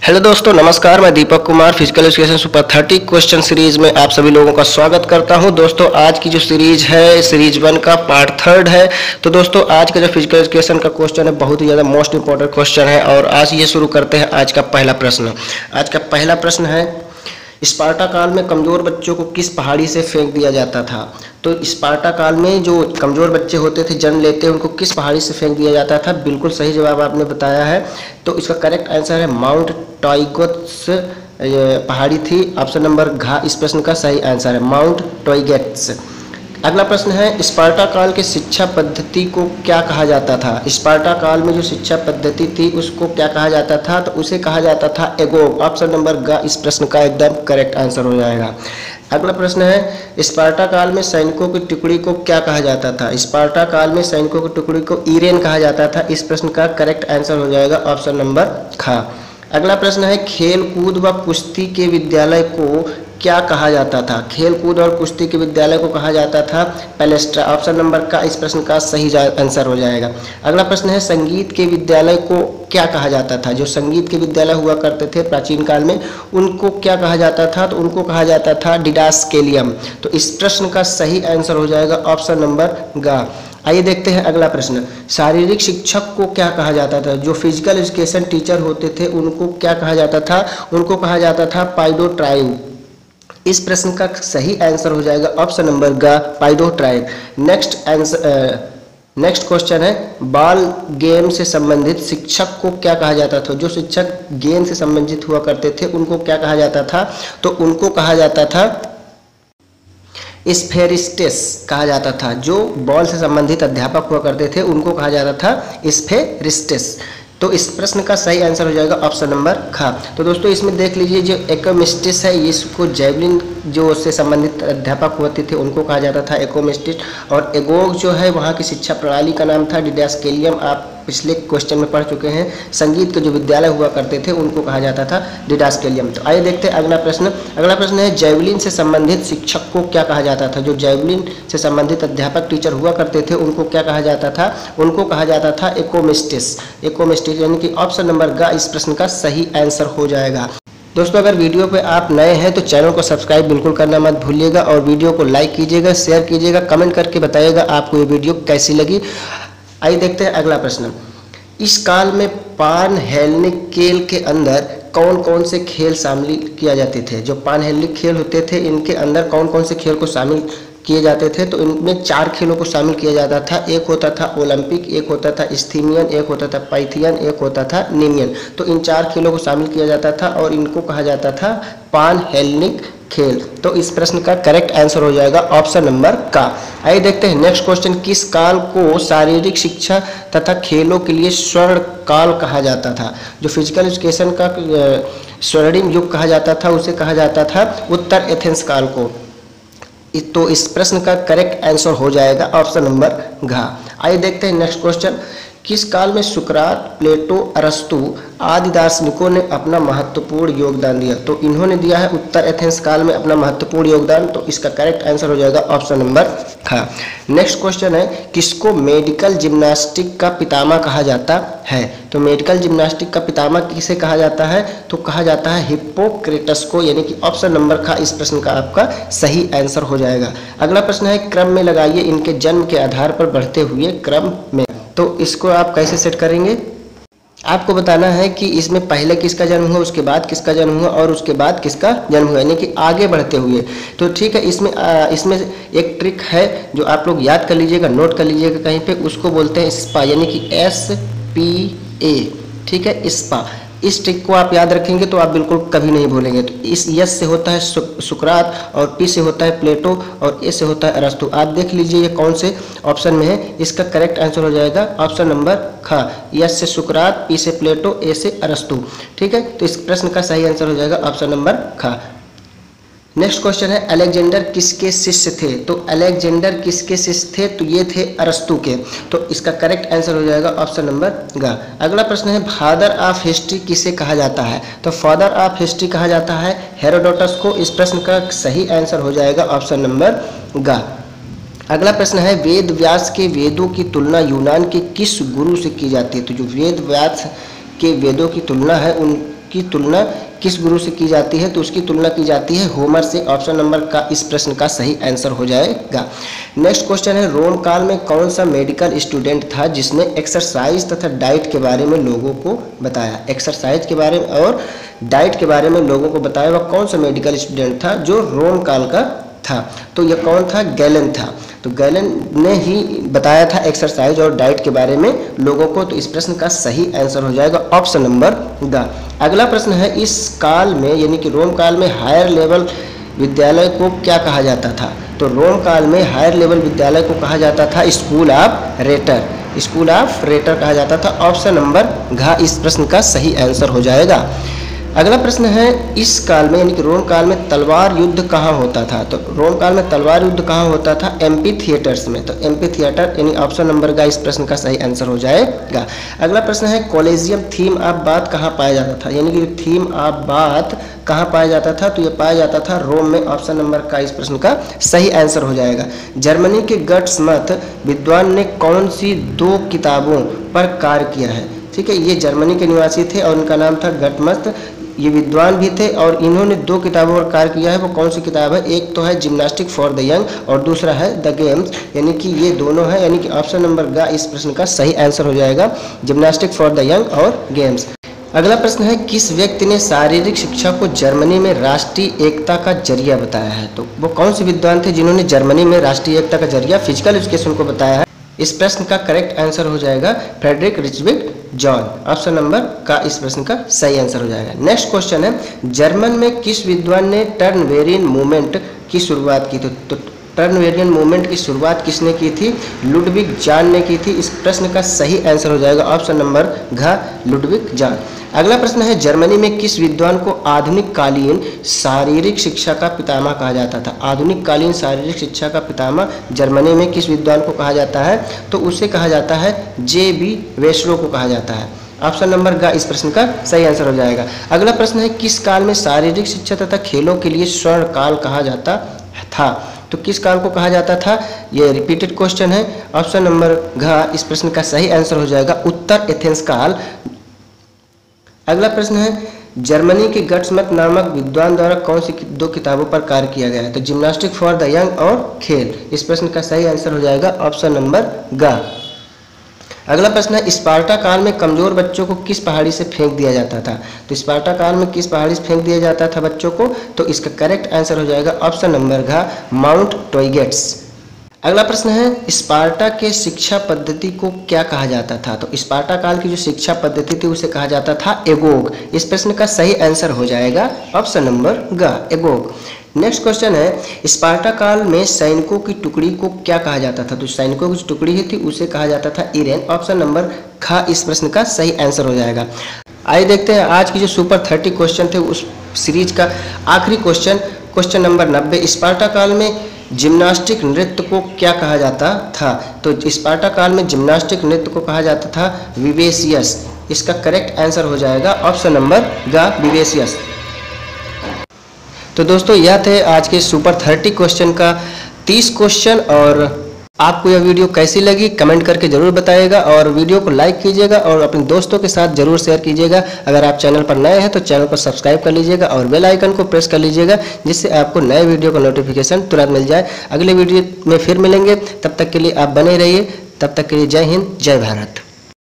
Hello दोस्तों, नमस्कार। मैं Deepak Kumar physical education super 30 question series में आप सभी लोगों का स्वागत करता हूं। दोस्तों, आज की जो सीरीज है सीरीज 1 का पार्ट 3 है। तो दोस्तों, आज का जो फिजिकल एजुकेशन का क्वेश्चन है बहुत ही ज़्यादा मोस्ट इंपॉर्टेंट क्वेश्चन है और आज ये शुरू करते हैं। आज का पहला प्रश्न है, स्पार्टा काल में कमज़ोर बच्चों को किस पहाड़ी से फेंक दिया जाता था। तो स्पार्टा काल में जो कमज़ोर बच्चे होते थे, जन्म लेते उनको किस पहाड़ी से फेंक दिया जाता था। बिल्कुल सही जवाब आपने बताया है। तो इसका करेक्ट आंसर है माउंट टॉयगेट्स पहाड़ी थी। ऑप्शन नंबर घ इस प्रश्न का सही आंसर है, माउंट टॉयगेट्स। अगला प्रश्न है, स्पार्टा काल के शिक्षा पद्धति को क्या कहा जाता था। स्पार्टा काल में जो शिक्षा पद्धति थी उसको क्या कहा जाता था। तो उसे कहा जाता था एगोग। ऑप्शन नंबर ग इस प्रश्न का एकदम करेक्ट आंसर हो जाएगा। अगला प्रश्न है, स्पार्टा काल में सैनिकों की टुकड़ी को क्या कहा जाता था। स्पार्टा काल में सैनिकों की टुकड़ी को इरेन कहा जाता था। इस प्रश्न का करेक्ट आंसर हो जाएगा ऑप्शन नंबर ख। अगला प्रश्न है, खेल कूद व कुश्ती के विद्यालय को क्या कहा जाता था। खेल कूद और कुश्ती के विद्यालय को कहा जाता था पैलेस्ट्रा। ऑप्शन नंबर का इस प्रश्न का सही आंसर हो जाएगा। अगला प्रश्न है, संगीत के विद्यालय को क्या कहा जाता था। जो संगीत के विद्यालय हुआ करते थे प्राचीन काल में उनको क्या कहा जाता था। तो उनको कहा जाता था डिडास्केलियम। तो इस प्रश्न का सही आंसर हो जाएगा ऑप्शन नंबर ग। आइए देखते हैं अगला प्रश्न, शारीरिक शिक्षक को क्या कहा जाता था। जो फिजिकल एजुकेशन टीचर होते थे उनको क्या कहा जाता था। उनको कहा जाता था पाइडोट्राइन। इस प्रश्न का सही आंसर हो जाएगा ऑप्शन नंबर ग, पाइडोट्राइन। नेक्स्ट क्वेश्चन है, बॉल गेम से संबंधित शिक्षक को क्या कहा जाता था। जो शिक्षक गेम से संबंधित हुआ करते थे उनको क्या कहा जाता था। तो उनको कहा जाता था स्फेरिस्टिस कहा जाता था। जो बॉल से संबंधित अध्यापक हुआ करते थे उनको कहा जाता था स्फेरिस्टिस। तो इस प्रश्न का सही आंसर हो जाएगा ऑप्शन नंबर ख। तो दोस्तों, इसमें देख लीजिए जो एकोमिस्टिस है इसको जैवलिन जो उससे संबंधित अध्यापक होते थे उनको कहा जाता था एकोमिस्टिस। और एगोग जो है वहाँ की शिक्षा प्रणाली का नाम था डिडास्केलियम। आप पिछले क्वेश्चन में पढ़ चुके हैं। संगीत के जो विद्यालय हुआ करते थे उनको कहा जाता था डिडास्केलियम। तो आइए देखते हैं अगला प्रश्न। अगला प्रश्न है, जैवलिन से संबंधित शिक्षक को क्या कहा जाता था। जो जैवलिन से संबंधित अध्यापक टीचर हुआ करते थे उनको क्या कहा जाता था। उनको कहा जाता था एकोमिस्टिस। यानी कि ऑप्शन नंबर ग इस प्रश्न का सही आंसर हो जाएगा। दोस्तों, अगर वीडियो पे आप नए हैं तो चैनल को सब्सक्राइब बिल्कुल करना मत भूलिएगा और वीडियो को लाइक कीजिएगा, शेयर कीजिएगा, कमेंट करके बताइएगा आपको ये वीडियो कैसी लगी। आइए देखते हैं अगला प्रश्न। इस काल में पान हेलेनिक खेल के अंदर कौन कौन से खेल शामिल किया जाते थे। जो पान हेलेनिक खेल होते थे इनके अंदर कौन कौन से खेल को शामिल किए जाते थे। तो इनमें 4 खेलों को शामिल किया जाता था। एक होता था ओलंपिक, एक होता था स्थिमियन, एक होता था पाइथियन, एक होता था निमियन। तो इन 4 खेलों को शामिल किया जाता था और इनको कहा जाता था पान हेलेनिक खेल। तो इस प्रश्न का करेक्ट आंसर हो जाएगा ऑप्शन नंबर का। आइए देखते हैं नेक्स्ट क्वेश्चन। किस काल को शारीरिक शिक्षा तथा खेलों के लिए स्वर्ण काल कहा जाता था। जो फिजिकल एजुकेशन का स्वर्णिम युग कहा जाता था उसे कहा जाता था उत्तर एथेंस काल को। तो इस प्रश्न का करेक्ट आंसर हो जाएगा ऑप्शन नंबर घ। आइए देखते हैं नेक्स्ट क्वेश्चन। किस काल में सुकरात, प्लेटो, अरस्तु आदि दार्शनिकों ने अपना महत्वपूर्ण योगदान दिया। तो इन्होंने दिया है उत्तर एथेंस काल में अपना महत्वपूर्ण योगदान। तो इसका करेक्ट आंसर हो जाएगा ऑप्शन नंबर ख। नेक्स्ट क्वेश्चन है, किसको मेडिकल जिम्नास्टिक का पितामह कहा जाता है। तो मेडिकल जिम्नास्टिक का पितामह किसे कहा जाता है। तो कहा जाता है हिप्पोक्रेटस को। यानी कि ऑप्शन नंबर ख इस प्रश्न का आपका सही आंसर हो जाएगा। अगला प्रश्न है, क्रम में लगाइए इनके जन्म के आधार पर बढ़ते हुए क्रम में। तो इसको आप कैसे सेट करेंगे। आपको बताना है कि इसमें पहले किसका जन्म हुआ, उसके बाद किसका जन्म हुआ और उसके बाद किसका जन्म हुआ, यानी कि आगे बढ़ते हुए। तो ठीक है, इसमें एक ट्रिक है जो आप लोग याद कर लीजिएगा, नोट कर लीजिएगा कहीं पे। उसको बोलते हैं स्पा, यानी कि SPA। ठीक है, स्पा। इस ट्रिक को आप याद रखेंगे तो आप बिल्कुल कभी नहीं भूलेंगे। तो इस यस से होता है सुकरात और पी से होता है प्लेटो और ए से होता है अरस्तु। आप देख लीजिए ये कौन से ऑप्शन में है। इसका करेक्ट आंसर हो जाएगा ऑप्शन नंबर ख। यस से सुकरात, पी से प्लेटो, ए से अरस्तु। ठीक है, तो इस प्रश्न का सही आंसर हो जाएगा ऑप्शन नंबर ख। नेक्स्ट क्वेश्चन है, अलेक्जेंडर किसके शिष्य थे। तो अलेक्जेंडर किसके शिष्य थे। तो ये थे अरस्तु के। तो इसका करेक्ट आंसर हो जाएगा ऑप्शन नंबर ग। अगला प्रश्न है, फादर ऑफ हिस्ट्री किसे कहा जाता है। तो फादर ऑफ हिस्ट्री कहा जाता है हेरोडोटस को। इस प्रश्न का सही आंसर हो जाएगा ऑप्शन नंबर ग। अगला प्रश्न है, वेद व्यास के वेदों की तुलना यूनान के किस गुरु से की जाती है। तो जो वेद व्यास के वेदों की तुलना है उसकी तुलना किस गुरु से की जाती है? तो उसकी तुलना की जाती है होमर से। ऑप्शन नंबर का इस प्रश्न का सही आंसर हो जाएगा। नेक्स्ट क्वेश्चन है, रोम काल में कौन सा मेडिकल स्टूडेंट था जिसने एक्सरसाइज तथा डाइट के बारे में लोगों को बताया? एक्सरसाइज के बारे में और डाइट के बारे में लोगों को बताया वह कौन सा मेडिकल स्टूडेंट था जो रोम काल का था? तो यह कौन था? गैलन था। तो गैलन ने ही बताया था एक्सरसाइज और डाइट के बारे में लोगों को। तो इस प्रश्न का सही आंसर हो जाएगा ऑप्शन नंबर द। अगला प्रश्न है, इस काल में यानी कि रोम काल में हायर लेवल विद्यालय को क्या कहा जाता था? तो रोम काल में हायर लेवल विद्यालय को कहा जाता था school of rater. School of rater कहा जाता था। ऑप्शन नंबर घ इस प्रश्न का सही आंसर हो जाएगा। अगला प्रश्न है, इस काल में यानी कि रोम काल में तलवार युद्ध कहाँ होता था? तो रोम काल में तलवार युद्ध कहाँ होता था? एम्पी थिएटर्स में। तो एम्पी थिएटर यानी ऑप्शन नंबर का इस प्रश्न का सही आंसर हो जाएगा। अगला प्रश्न है, कॉलेजियम थीम ऑफ बात कहाँ पाया जाता था? यानी कि थीम ऑफ बात कहाँ पाया जाता था? तो ये पाया जाता था रोम में। ऑप्शन नंबर का इस प्रश्न का सही आंसर हो जाएगा। जर्मनी के गट्समथ विद्वान ने कौन सी 2 किताबों पर कार्य किया है? ठीक है, ये जर्मनी के निवासी थे और उनका नाम था गट्समथ। ये विद्वान भी थे और इन्होंने 2 किताबों पर कार्य किया है। वो कौन सी किताब है? एक तो है जिम्नास्टिक फॉर द यंग और दूसरा है द गेम्स, यानी कि ये दोनों है। यानी कि ऑप्शन नंबर ग इस प्रश्न का सही आंसर हो जाएगा, जिम्नास्टिक फॉर द यंग और गेम्स। अगला प्रश्न है, किस व्यक्ति ने शारीरिक शिक्षा को जर्मनी में राष्ट्रीय एकता का जरिया बताया है? तो वो कौन से विद्वान थे जिन्होंने जर्मनी में राष्ट्रीय एकता का जरिया फिजिकल एजुकेशन को बताया है? इस प्रश्न का करेक्ट आंसर हो जाएगा फ्रेडरिक रिचविक जॉन। ऑप्शन नंबर का इस प्रश्न का सही आंसर हो जाएगा। नेक्स्ट क्वेश्चन है, जर्मन में किस विद्वान ने टर्नवेरियन मूवमेंट की शुरुआत की थी? तो टर्नवेरियन मूवमेंट की शुरुआत किसने की थी? लुडविग जान ने की थी। इस प्रश्न का सही आंसर हो जाएगा ऑप्शन नंबर घ लुडविग जान। अगला प्रश्न है, जर्मनी में किस विद्वान को आधुनिक कालीन शारीरिक शिक्षा का पितामह कहा जाता था? आधुनिक कालीन शारीरिक शिक्षा का पितामह जर्मनी में किस विद्वान को कहा जाता है? तो उसे कहा जाता है जे.बी. वेशरो को कहा जाता है। ऑप्शन नंबर ग इस प्रश्न का सही आंसर हो जाएगा। अगला प्रश्न है, किस काल में शारीरिक शिक्षा तथा खेलों के लिए स्वर्ण काल कहा जाता था? तो किस काल को कहा जाता था? ये रिपीटेड क्वेश्चन है। ऑप्शन नंबर घ इस प्रश्न का सही आंसर हो जाएगा उत्तर एथेंस काल। अगला प्रश्न है, जर्मनी के गट्समथ नामक विद्वान द्वारा कौन सी 2 किताबों पर कार्य किया गया है? तो जिम्नास्टिक फॉर द यंग और खेल। इस प्रश्न का सही आंसर हो जाएगा ऑप्शन नंबर ग। अगला प्रश्न है, स्पार्टा काल में कमजोर बच्चों को किस पहाड़ी से फेंक दिया जाता था? तो स्पार्टा काल में किस पहाड़ी से फेंक दिया जाता था बच्चों को? तो इसका करेक्ट आंसर हो जाएगा ऑप्शन नंबर घ माउंट टॉयगेट्स। अगला प्रश्न है, स्पार्टा के शिक्षा पद्धति को क्या कहा जाता था? तो स्पार्टा काल की जो शिक्षा पद्धति थी उसे कहा जाता था एगोग। इस प्रश्न का सही आंसर हो जाएगा ऑप्शन नंबर ग एगोग। नेक्स्ट क्वेश्चन है, स्पार्टा काल में सैनिकों की टुकड़ी को क्या कहा जाता था? तो सैनिकों की जो टुकड़ी थी उसे कहा जाता था इरेन। ऑप्शन नंबर ख इस प्रश्न का सही आंसर हो जाएगा। आइए देखते हैं आज की जो सुपर 30 क्वेश्चन थे उस सीरीज का आखिरी क्वेश्चन, क्वेश्चन नंबर 90। स्पार्टा काल में जिम्नास्टिक नृत्य को क्या कहा जाता था? तो स्पार्टा काल में जिम्नास्टिक नृत्य को कहा जाता था विवेसियस। इसका करेक्ट आंसर हो जाएगा ऑप्शन नंबर ग विवेसियस। तो दोस्तों यह थे आज के सुपर 30 क्वेश्चन का 30 क्वेश्चन। और आपको यह वीडियो कैसी लगी कमेंट करके ज़रूर बताइएगा और वीडियो को लाइक कीजिएगा और अपने दोस्तों के साथ ज़रूर शेयर कीजिएगा। अगर आप चैनल पर नए हैं तो चैनल को सब्सक्राइब कर लीजिएगा और बेल आइकन को प्रेस कर लीजिएगा, जिससे आपको नए वीडियो का नोटिफिकेशन तुरंत मिल जाए। अगले वीडियो में फिर मिलेंगे, तब तक के लिए आप बने रहिए। तब तक के लिए जय हिंद, जय भारत।